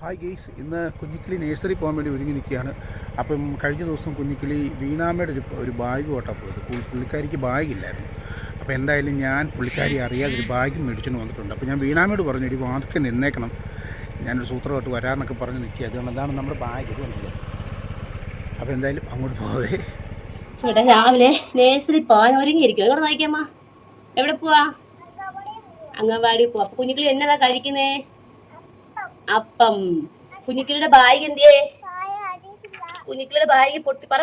Hi guys, ഇന്ന് Kunjikili nursery പോകാൻ വേണ്ടി ഒരുങ്ങി നിൽക്കുകയാണ്. അപ്പം കഴിഞ്ഞ ദിവസം കുഞ്ഞിക്കിളി വീണാമ്മയുടെ ഒരു ബാഗ് കൊട്ടാൻ പോയത്. പുള്ളിക്കാരിക്ക് ബാഗില്ലായിരുന്നു. അപ്പോൾ എന്തായാലും ഞാൻ പുള്ളിക്കാരി അറിയാതെ ഒരു ബാഗ് മേടിച്ചുകൊണ്ട് വന്നിട്ടുണ്ട്. അപ്പോൾ ഞാൻ വീണാമ്മയോട് പറഞ്ഞു, ഒരു വാതൊക്കെ നിന്നേക്കണം, ഞാനൊരു സൂത്രമായിട്ട് വരാമെന്നൊക്കെ പറഞ്ഞ് നിൽക്കുക. അതുകൊണ്ട് അതാണ് നമ്മുടെ ബാഗ് ഇത് വന്നത്. അപ്പോൾ എന്തായാലും അങ്ങോട്ട് പോവേ. ഇവിടെ രാവിലെ നേഴ്സറി പോകാൻ ഒരുങ്ങിയിരിക്കും. എവിടെ നോക്കിയമ്മ? എവിടെ പോവാ? അംഗൻവാടി പോവാ. അപ്പൊ കുഞ്ഞിക്കിളി എന്നതാ കഴിക്കുന്നേ? അപ്പം. കുഞ്ഞിക്കിളിയുടെ ബാഗ് എന്തിയേ? കുഞ്ഞിക്കിളിയുടെ ബാഗ് പൊട്ടി പറ.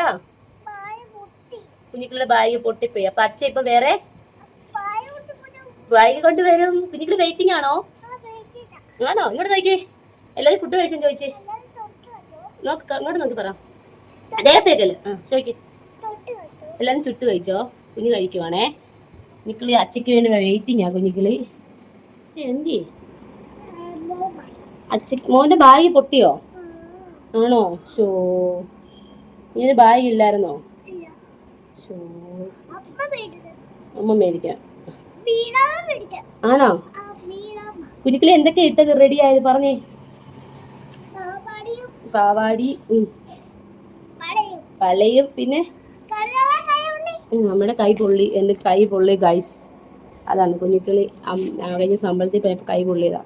കുഞ്ഞിക്കിളിയുടെ ബാഗ് പൊട്ടിപ്പോയി. അപ്പൊ അച്ഛൻ ഇപ്പൊ വേറെ ബാഗ് കൊണ്ടുവരും. കുഞ്ഞിക്കിളി വെയിറ്റിംഗ് ആണോ? ആണോ? ഇങ്ങോട്ട് നോക്കിയേ. എല്ലാരും ഫുഡ് കഴിച്ചെന്ന് ചോദിച്ചേ. ഇങ്ങോട്ട് നോക്കി പറ. ദേഹത്തേക്കല്ലേ? ചോദിക്കേ. എല്ലാരും ചുട്ട് കഴിച്ചോ? കുഞ്ഞ് കഴിക്കുവാണേ. കുഞ്ഞിക്കിളി അച്ഛക്ക് വേണ്ടി വെയിറ്റിംഗ് ആ കുഞ്ഞിക്കിളി. എന്തി അച്ഛ മോന്റെ ബാഗ് പൊട്ടിയോ? ആണോ? ഷോ, ഇങ്ങനെ ബാഗ് ഇല്ലായിരുന്നോ? ഷോ, അമ്മ മേടിക്കാം. ആണോ? കുഞ്ഞിക്കിളി എന്തൊക്കെ ഇട്ടത് റെഡി ആയത് പറഞ്ഞേ. പാവാടി, പളയും, പിന്നെ നമ്മുടെ കൈ പൊള്ളി. എന്റെ കൈ പൊള്ളി ഗൈസ്. അതാണ് കുഞ്ഞിക്കിളി കഴിഞ്ഞ സംബളത്തിൽ പോയപ്പോ കൈ പൊള്ളിയതാ.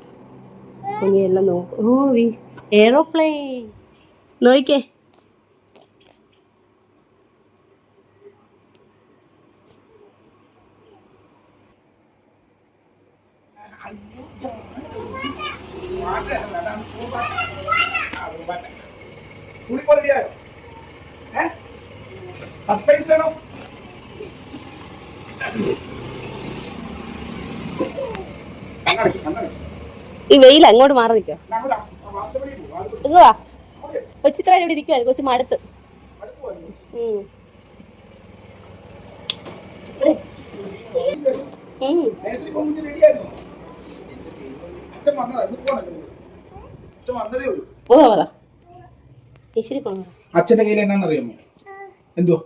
കുഞ്ഞെല്ലാം നോക്കും. ഓ എയറോപ്ലെയിൻ നോയിക്കേ. സർപ്രൈസ് വേണോ? ഈ വെയിൽ അങ്ങോട്ട് മാറി നിൽക്കുക. ഇങ്ങുവാ കൊച്ചിത്ര ഇവിടെ ഇരിക്കുവാ. കൊച്ചു മടുത്ത്. അച്ഛന്റെ കയ്യിൽ എന്നാന്നറിയാമോ? എന്തോ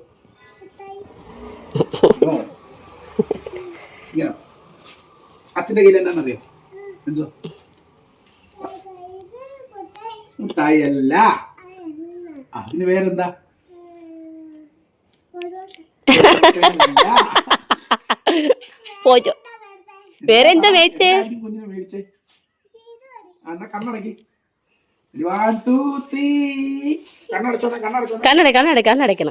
അച്ഛന്റെ കയ്യിൽ എന്നാന്നറിയാം? എന്തോ മുട്ടായല്ല. പിന്നെ വേറെന്താ? പോയോ? വേറെ എന്താ മേടിച്ചേ? കുഞ്ഞിനെ മേടിച്ചേ. എന്നാ കണ്ണടക്കി. 1 2 3 കണ്ണടച്ചോട്ടെ. കണ്ണടക്കണം. കണ്ണടക്കി.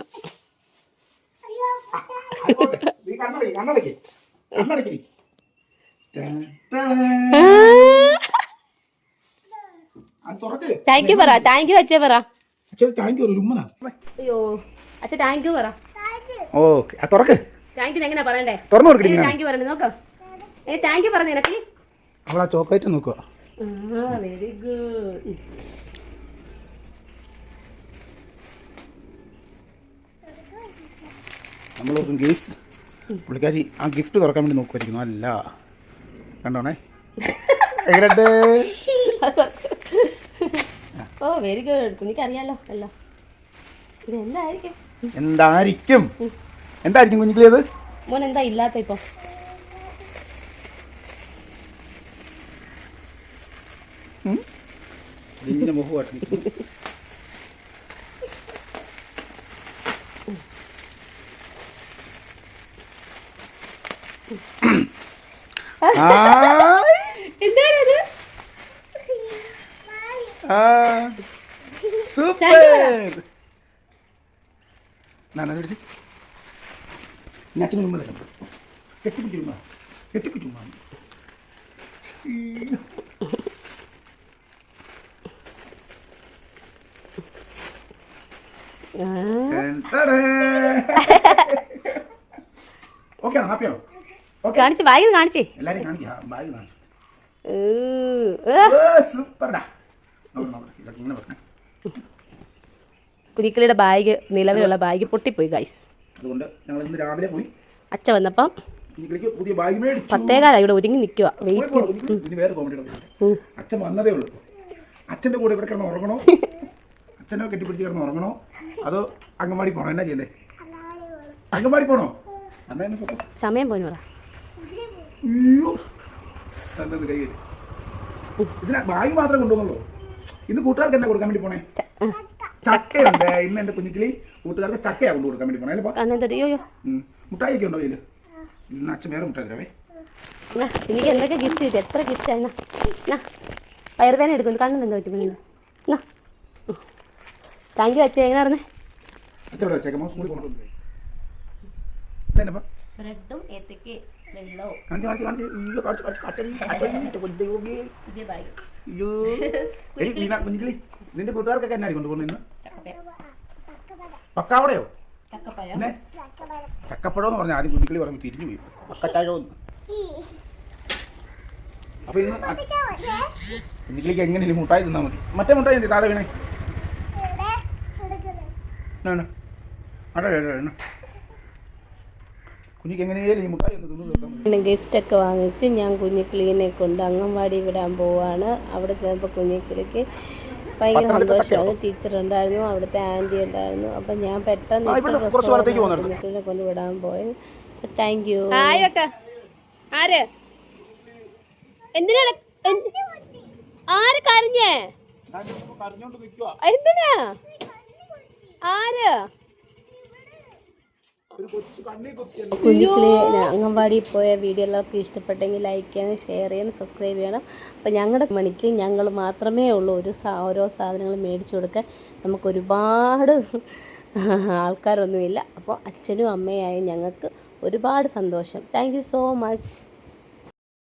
താങ്ക് യു പറ. താങ്ക് യു അച്ഛൻ പറ. അയ്യോ അച്ഛൻ താങ്ക് യു പറ. തുറക്ക്. താങ്ക് യു എങ്ങനെയാ പറയണ്ടേ? താങ്ക് യു പറയണ്ടേ? നോക്കാം. താങ്ക് യു പറഞ്ഞു നിനക്ക്. അവളാ ചോക്ലേറ്റ് നോക്കുക. Very good. നമ്മളോർക്കും ഗേസ് പുള്ളിക്കാരി ആ ഗിഫ്റ്റ് തുറക്കാൻ വേണ്ടി നോക്കുമായിരിക്കുന്നു. അല്ല, കണ്ടോണേ എങ്ങനെയുണ്ട്? ഓ വെരി ഗുഡ്. എനിക്കറിയാലോ അല്ലോ. ഇത് എന്തായിരിക്കും? എന്തായിരിക്കും കുഞ്ഞിക്കിളി അത്? മോൻ എന്താ ഇല്ലാത്ത ഇപ്പൊ? നിന്റെ മുഖമായിട്ട് സൂപ്പർ. കെട്ടിപ്പിടിച്ചു. കാണിച്ച് ബാഗ് കാണിച്ചേ. എല്ലാരും കാണിക്കാം. ബാഗ് കാണിച്ചു. കുഞ്ഞിക്കിളിയുടെ ബാഗ്, നിലവിലുള്ള ബാഗ് പൊട്ടിപ്പോയി ഗൈസ്. അതുകൊണ്ട് ഞങ്ങൾ ഇന്ന് രാവിലെ പോയി. അച്ഛ വന്നപ്പം പുതിയ ബാഗ് മേടിച്ചു. 10:15 ഇവിടെ ഒരുങ്ങി നിൽക്കുക. അച്ഛൻ വന്നതേ ഉള്ളൂ. അച്ഛൻ്റെ കൂടെ ഇവിടെ കിടന്ന് ഉറങ്ങണോ? അച്ഛനെ കെട്ടിപ്പിടിച്ച് കിടന്ന് ഉറങ്ങണോ? അതോ അംഗൻവാടി പോണോ? എന്നാ ചെയ്യണ്ടേ? അംഗൻവാടി പോണോ? സമയം പോയി പറ. ഇതിന് ബാഗ് മാത്രമേ കൊണ്ടുവന്നുള്ളൂ. ഇന്ന് കൂട്ടുകാർക്ക് എന്താ കൊടുക്കാൻ വേണ്ടി പോണേ? ചക്കയുണ്ട്. ഇന്ന് എൻ്റെ കുഞ്ഞിക്കിളി കൂട്ടുകാർക്ക് ചക്കയാണ് കൊണ്ട് കൊടുക്കാൻ വേണ്ടി പോണേ അല്ലേ? അയ്യോ മുട്ടായി ഒക്കെ ഉണ്ടോ ഇതില്? ഇന്ന് അച്ഛൻ വേറെ മുട്ടായി തരാവേ. എനിക്ക് എന്തൊക്കെ ഗിഫ്റ്റ് കിട്ടി? എത്ര ഗിഫ്റ്റ് ആയിരുന്ന വയറുവേന എടുക്കുന്നു. കണ്ണു എന്താ പറ്റും? താങ്ക് യു അച്ഛൻ. എങ്ങനെ പറഞ്ഞേ? അച്ഛൻ വെച്ചേക്കാം. സ്കൂളിൽ കൊണ്ടുപോകും. ബ്രെഡും ഏത്തയ്ക്ക് വെള്ളവും കുഞ്ഞിക്കിളി നിന്റെ കൂട്ടുകാർക്കൊക്കെ എന്നാടി കൊണ്ടുപോകുന്നു ഇന്ന്? പക്കാവടയോ? പിന്നെ ചക്കപ്പഴം എന്ന് പറഞ്ഞാൽ ആദ്യം കുഞ്ഞിക്കിളി പറയുമ്പോൾ തിരിഞ്ഞു പോയി പക്കച്ചാഴോന്ന്. അപ്പൊ ഇന്ന് കുഞ്ഞിക്കിളിക്ക് എങ്ങനെയും മുട്ടായി തിന്നാൽ മതി. മറ്റേ മുട്ടായി ഉണ്ട് താഴെ വീണേ. കുഞ്ഞിക്ക് എങ്ങനെയാലും ഈ മുട്ടായി ഒന്ന് തിന്നു തീർക്കാൻ മതി. ഗിഫ്റ്റൊക്കെ വാങ്ങിച്ച് ഞാൻ കുഞ്ഞിക്കിളീനെ കൊണ്ട് അംഗൻവാടി വിടാൻ പോവാണ്. അവിടെ ചെന്നപ്പോൾ കുഞ്ഞിക്കിളിക്ക് ഭയങ്കര സന്തോഷമാണ്. ടീച്ചർ ഉണ്ടായിരുന്നു, അവിടുത്തെ ആൻറ്റി ഉണ്ടായിരുന്നു. അപ്പം ഞാൻ പെട്ടെന്ന് കുഞ്ഞിക്കിളിനെ കൊണ്ട് വിടാൻ പോയത്. Thank you. ആര് എന്തിനാണ് ആര് കരഞ്ഞേ? എന്തിനാ? ആര്? കുഞ്ഞിക്കിളി അംഗൻവാടി പോയ വീഡിയോ എല്ലാവർക്കും ഇഷ്ടപ്പെട്ടെങ്കിൽ ലൈക്ക് ചെയ്യണം, ഷെയർ ചെയ്യണം, സബ്സ്ക്രൈബ് ചെയ്യണം. അപ്പോൾ ഞങ്ങളുടെ മണിക്ക് ഞങ്ങൾ മാത്രമേ ഉള്ളൂ ഓരോ സാധനങ്ങൾ മേടിച്ചു കൊടുക്കാൻ. നമുക്കൊരുപാട് ആൾക്കാരൊന്നുമില്ല. അപ്പോൾ അച്ഛനും അമ്മയായി ഞങ്ങൾക്ക് ഒരുപാട് സന്തോഷം. Thank you so much.